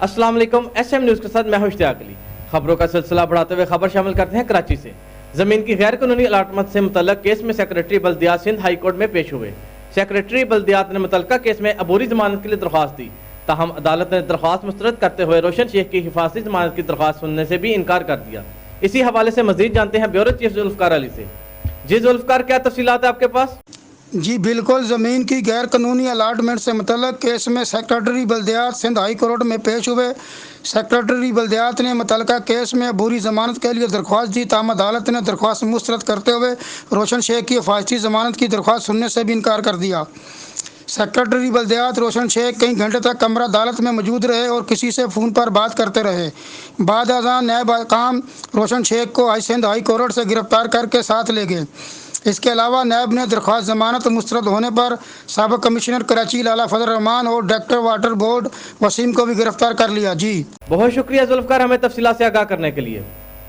अस्सलाम वालेकुम। SM news के साथ मैं हूं इश्तियाक अली। खबरों का सिलसिला बढ़ाते हुए खबर शामिल करते हैं कराची से। जमीन की गैर कानूनी अलाटमेंट से मुतल्लक केस में सेक्रेटरी बल्दियात सिंध हाई कोर्ट में पेश हुए। सेक्रेटरी बल्दियात ने मुतल्लका केस में अबूरी जमानत के लिए दरख्वास्त दी, ताहम अदालत ने दरख्वास्त मुस्तरद करते हुए रोशन शेख की हिफाजती जमानत की दरख्वास्त सुनने से भी इनकार कर दिया। इसी हवाले से मजीद जानते हैं ब्यूरो चीफ जुल्फकार अली से। जी जुल्फकार, क्या तफसीलात है आपके पास? जी बिल्कुल, ज़मीन की गैर कानूनी अलाटमेंट से मुतल्लक केस में सेक्रेटरी बल्दियात सिंध हाई कोर्ट में पेश हुए। सेक्रेटरी बल्दियात ने मुतल्लका केस में अबूरी ज़मानत के लिए दरख्वास्त दी, ताहम अदालत ने दरख्वास्त मुस्तरद करते हुए रोशन शेख की हिफाजती ज़मानत की दरख्वास्त सुनने से भी इनकार कर दिया। सेक्रेटरी बल्दियात रोशन शेख कई घंटे तक कमरा अदालत में मौजूद रहे और किसी से फ़ोन पर बात करते रहे। बाद अज़ां नायब हकाम रोशन शेख को सिंध हाई कोर्ट से गिरफ्तार करके साथ ले गए। इसके अलावा नायब ने दरख्वास्त ज़मानत मुस्तरद होने पर साबिक़ कमिश्नर कराची लाला फजल रहमान और डायरेक्टर वाटर बोर्ड वसीम को भी गिरफ्तार कर लिया। जी बहुत शुक्रिया जुल्फकार, हमें तफसीलात से आगाह करने के लिए।